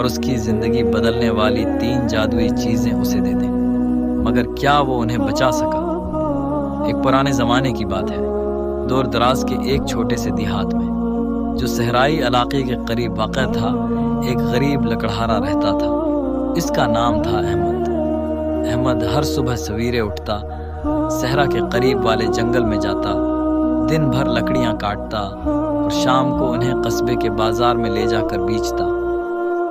اور اس کی زندگی بدلنے والی 3 جادوئی چیزیں اسے دے دیں، مگر کیا وہ انہیں بچا سکا؟ ایک پرانے زمانے کی بات ہے، دور دراز کے ایک چھوٹے سے دیہات میں جو صحرائی علاقے کے قریب واقع تھا، ایک غریب لکڑہارا رہتا تھا۔ اس کا نام تھا احمد۔ احمد ہر صبح سویرے اٹھتا، صحرا کے قریب والے جنگل میں جاتا، دن بھر لکڑیاں کاٹتا اور شام کو انہیں قصبے کے بازار میں لے جا کر بیچتا۔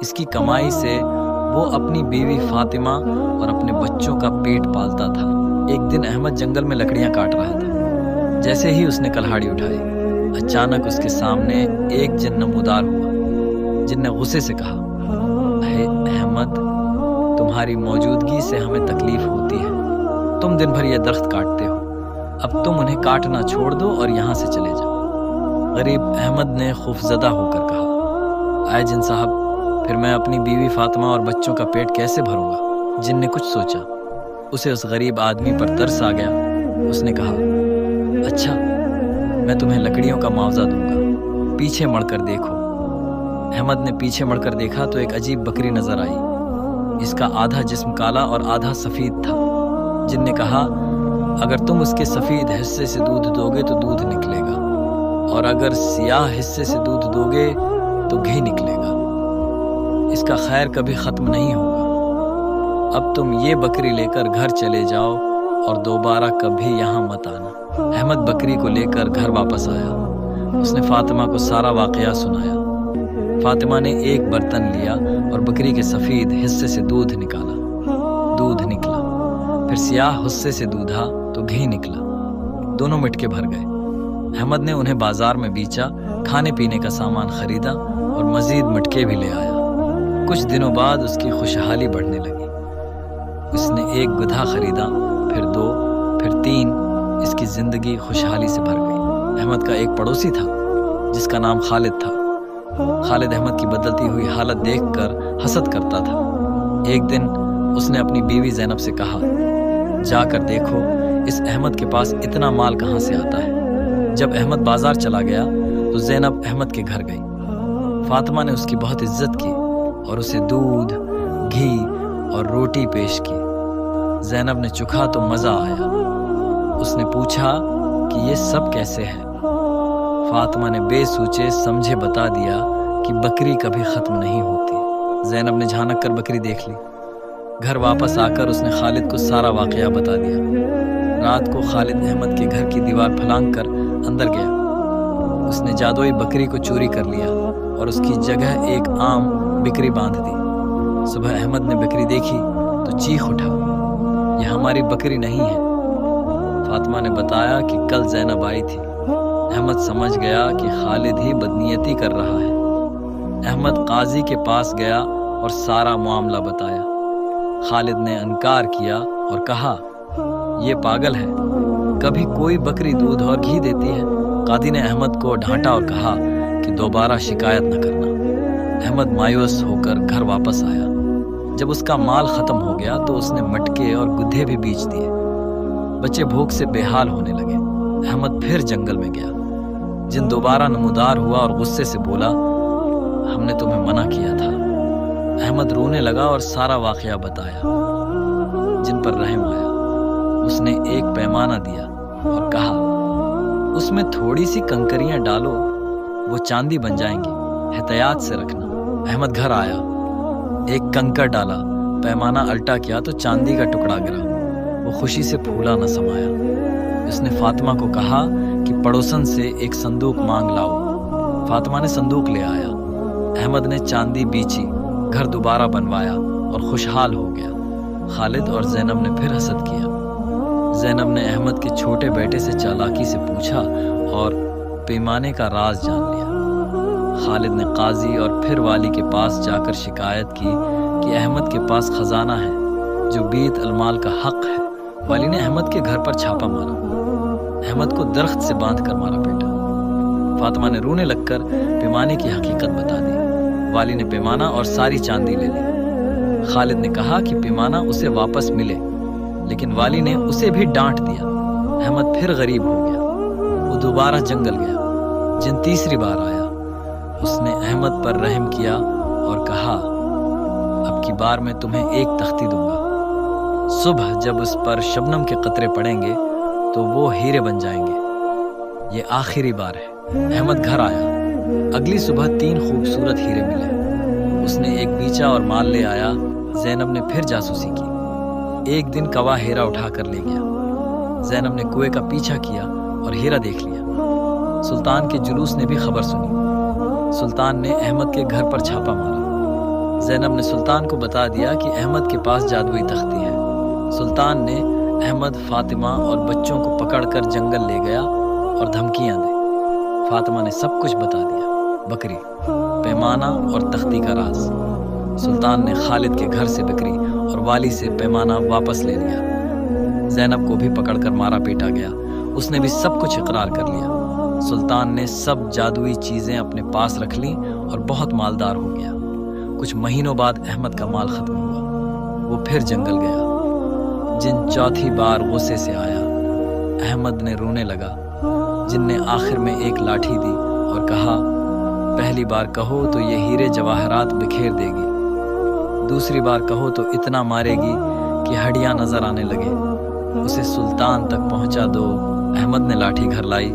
اس کی کمائی سے وہ اپنی بیوی فاطمہ اور اپنے بچوں کا پیٹ پالتا تھا۔ ایک دن احمد جنگل میں لکڑیاں کاٹ رہا تھا۔ جیسے ہی اس نے کلہاڑی اٹھائی، اچانک اس کے سامنے ایک جن نمودار ہوا۔ جن نے غصے سے کہا، اے احمد، تمہاری موجودگی سے ہمیں تکلیف ہوتی ہے، تم دن بھر یہ درخت کاٹتے ہو، اب تم انہیں کاٹنا چھوڑ دو اور یہاں سے چلے جاؤ۔ غریب احمد نے خوفزدہ ہو کر کہا، اے جن صاحب، پھر میں اپنی بیوی فاطمہ اور بچوں کا پیٹ کیسے بھروں گا؟ جن نے کچھ سوچا، اسے اس غریب آدمی پر ترس آ گیا۔ اس نے کہا، اچھا، میں تمہیں لکڑیوں کا معاوضہ دوں گا، پیچھے مڑ کر دیکھو۔ احمد نے پیچھے مڑ کر دیکھا تو ایک عجیب بکری نظر آئی۔ اس کا آدھا جسم کالا اور آدھا سفید تھا۔ جن نے کہا، اگر تم اس کے سفید حصے سے دودھ دو گے تو دودھ نکلے گا، اور اگر سیاہ حصے سے دودھ دو گے تو گھی نکلے گا۔ اس کا خیر کبھی ختم نہیں ہوگا۔ اب تم یہ بکری لے کر گھر چلے جاؤ اور دوبارہ کبھی یہاں مت آنا۔ احمد بکری کو لے کر گھر واپس آیا۔ اس نے فاطمہ کو سارا واقعہ سنایا۔ فاطمہ نے ایک برتن لیا اور بکری کے سفید حصے سے دودھ نکالا، دودھ نکلا، پھر سیاہ حصے سے دودھا تو گھی نکلا، دونوں مٹکے بھر گئے۔ احمد نے انہیں بازار میں بیچا، کھانے پینے کا سامان خریدا اور مزید مٹکے بھی لے آیا۔ کچھ دنوں بعد اس کی خوشحالی بڑھنے لگی۔ اس نے ایک گدھا خریدا، پھر 2، پھر 3، اس کی زندگی خوشحالی سے بھر گئی۔ احمد کا ایک پڑوسی تھا جس کا نام خالد تھا۔ خالد احمد کی بدلتی ہوئی حالت دیکھ کر حسد کرتا تھا۔ ایک دن اس نے اپنی بیوی زینب سے کہا، جا کر دیکھو اس احمد کے پاس اتنا مال کہاں سے آتا ہے۔ جب احمد بازار چلا گیا تو زینب احمد کے گھر گئی۔ فاطمہ نے اس کی بہت عزت کی اور اسے دودھ، گھی اور روٹی پیش کی۔ زینب نے چکھا تو مزہ آیا۔ اس نے پوچھا کہ یہ سب کیسے ہے؟ فاطمہ نے بے سوچے سمجھے بتا دیا کہ بکری کبھی ختم نہیں ہوتی۔ زینب نے جھانک کر بکری دیکھ لی۔ گھر واپس آ کر اس نے خالد کو سارا واقعہ بتا دیا۔ رات کو خالد احمد کے گھر کی دیوار پھلانگ کر اندر گیا۔ اس نے جادوئی بکری کو چوری کر لیا اور اس کی جگہ ایک عام بکری باندھ دی۔ صبح احمد نے بکری دیکھی تو چیخ اٹھا، یہ ہماری بکری نہیں ہے۔ فاطمہ نے بتایا کہ کل زینب آئی تھی۔ احمد سمجھ گیا کہ خالد ہی بدنیتی کر رہا ہے۔ احمد قاضی کے پاس گیا اور سارا معاملہ بتایا۔ خالد نے انکار کیا اور کہا، یہ پاگل ہے، کبھی کوئی بکری دودھ اور گھی دیتی ہے؟ قاضی نے احمد کو ڈانٹا اور کہا کہ دوبارہ شکایت نہ کرنا۔ احمد مایوس ہو کر گھر واپس آیا۔ جب اس کا مال ختم ہو گیا تو اس نے مٹکے اور گدھے بھی بیچ دیے۔ بچے بھوک سے بے حال ہونے لگے۔ احمد پھر جنگل میں گیا۔ جن دوبارہ نمودار ہوا اور غصے سے بولا، ہم نے تمہیں منع کیا تھا۔ احمد رونے لگا اور سارا واقعہ بتایا۔ جن پر رحم آیا۔ اس نے ایک پیمانہ دیا اور کہا، اس میں تھوڑی سی کنکریاں ڈالو، وہ چاندی بن جائیں گی، احتیاط سے رکھنا۔ احمد گھر آیا، ایک کنکر ڈالا، پیمانہ الٹا کیا تو چاندی کا ٹکڑا گرا۔ وہ خوشی سے پھولا نہ سمایا۔ اس نے فاطمہ کو کہا کہ پڑوسن سے ایک صندوق مانگ لاؤ۔ فاطمہ نے صندوق لے آیا۔ احمد نے چاندی بیچی، گھر دوبارہ بنوایا اور خوشحال ہو گیا۔ خالد اور زینب نے پھر حسد کیا۔ زینب نے احمد کے چھوٹے بیٹے سے چالاکی سے پوچھا اور پیمانے کا راز جان لیا۔ خالد نے قاضی اور پھر والی کے پاس جا کر شکایت کی کہ احمد کے پاس خزانہ ہے جو بیت المال کا حق ہے۔ والی نے احمد کے گھر پر چھاپا مارا۔ احمد کو درخت سے باندھ کر مارا پیٹا۔ فاطمہ نے رونے لگ کر پیمانے کی حقیقت بتا دی۔ والی نے پیمانہ اور ساری چاندی لے لی۔ خالد نے کہا کہ پیمانہ اسے واپس ملے، لیکن والی نے اسے بھی ڈانٹ دیا۔ احمد پھر غریب ہو گیا۔ وہ دوبارہ جنگل گیا۔ جن تیسری بار آیا، اس نے احمد پر رحم کیا اور کہا، بار میں تمہیں ایک تختی دوں گا، صبح جب اس پر شبنم کے قطرے پڑیں گے تو وہ ہیرے بن جائیں گے، یہ آخری بار ہے۔ احمد گھر آیا، اگلی صبح 3 خوبصورت ہیرے ملے۔ اس نے ایک بیچا اور مال لے آیا۔ زینب نے پھر جاسوسی کی۔ ایک دن کوا ہیرا اٹھا کر لے گیا۔ زینب نے کنویں کا پیچھا کیا اور ہیرا دیکھ لیا۔ سلطان کے جلوس نے بھی خبر سنی۔ سلطان نے احمد کے گھر پر چھاپا مارا۔ زینب نے سلطان کو بتا دیا کہ احمد کے پاس جادوئی تختی ہے۔ سلطان نے احمد، فاطمہ اور بچوں کو پکڑ کر جنگل لے گیا اور دھمکیاں دی۔ فاطمہ نے سب کچھ بتا دیا، بکری، پیمانہ اور تختی کا راز۔ سلطان نے خالد کے گھر سے بکری اور والی سے پیمانہ واپس لے لیا۔ زینب کو بھی پکڑ کر مارا پیٹا گیا، اس نے بھی سب کچھ اقرار کر لیا۔ سلطان نے سب جادوئی چیزیں اپنے پاس رکھ لیں اور بہت مالدار ہو گیا۔ کچھ مہینوں بعد احمد کا مال ختم ہوا، وہ پھر جنگل گیا۔ جن چوتھی بار غصے سے آیا، احمد نے رونے لگا۔ جن نے آخر میں ایک لاٹھی دی اور کہا، پہلی بار کہو تو یہ ہیرے جواہرات بکھیر دے گی، دوسری بار کہو تو اتنا مارے گی کہ ہڈیاں نظر آنے لگے، اسے سلطان تک پہنچا دو۔ احمد نے لاٹھی گھر لائی۔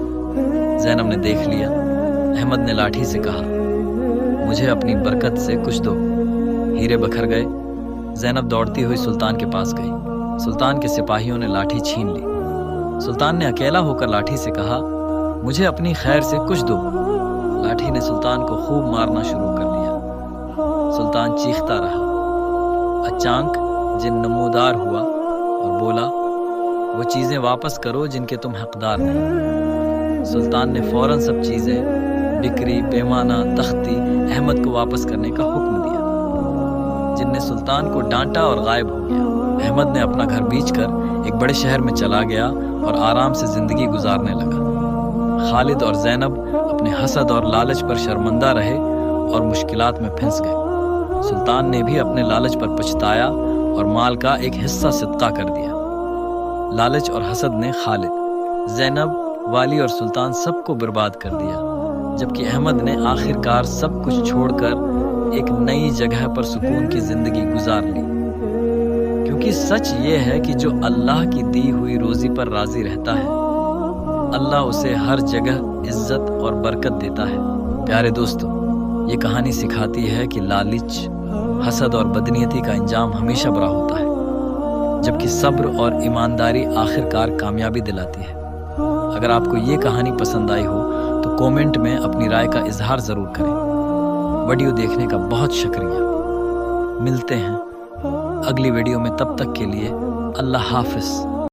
زینب نے دیکھ لیا۔ احمد نے لاٹھی سے کہا، مجھے اپنی برکت سے کچھ دو۔ ہیرے بکھر گئے۔ زینب دوڑتی ہوئی سلطان کے پاس گئی۔ سلطان کے سپاہیوں نے لاٹھی چھین لی۔ سلطان نے اکیلا ہو کر لاٹھی سے کہا، مجھے اپنی خیر سے کچھ دو۔ لاٹھی نے سلطان کو خوب مارنا شروع کر دیا۔ سلطان چیختا رہا۔ اچانک جن نمودار ہوا اور بولا، وہ چیزیں واپس کرو جن کے تم حقدار نہیں۔ سلطان نے فوراً سب چیزیں، بکری، پیمانہ، تختی، احمد کو واپس کرنے کا حکم دیا۔ جن نے سلطان کو ڈانٹا اور غائب ہو گیا۔ احمد نے اپنا گھر بیچ کر ایک بڑے شہر میں چلا گیا اور آرام سے زندگی گزارنے لگا۔ خالد اور زینب اپنے حسد اور لالچ پر شرمندہ رہے اور مشکلات میں پھنس گئے۔ سلطان نے بھی اپنے لالچ پر پچھتایا اور مال کا ایک حصہ صدقہ کر دیا۔ لالچ اور حسد نے خالد، زینب، والی اور سلطان سب کو برباد کر دیا، جبکہ احمد نے آخر کار سب کچھ چھوڑ کر ایک نئی جگہ پر سکون کی زندگی گزار لی۔ کیونکہ سچ یہ ہے کہ جو اللہ کی دی ہوئی روزی پر راضی رہتا ہے، اللہ اسے ہر جگہ عزت اور برکت دیتا ہے۔ پیارے دوستو، یہ کہانی سکھاتی ہے کہ لالچ، حسد اور بدنیتی کا انجام ہمیشہ برا ہوتا ہے، جبکہ صبر اور ایمانداری آخر کار کامیابی دلاتی ہے۔ اگر آپ کو یہ کہانی پسند آئی ہو تو کومنٹ میں اپنی رائے کا اظہار ضرور کریں۔ ویڈیو دیکھنے کا بہت شکریہ۔ ملتے ہیں اگلی ویڈیو میں، تب تک کے لیے اللہ حافظ۔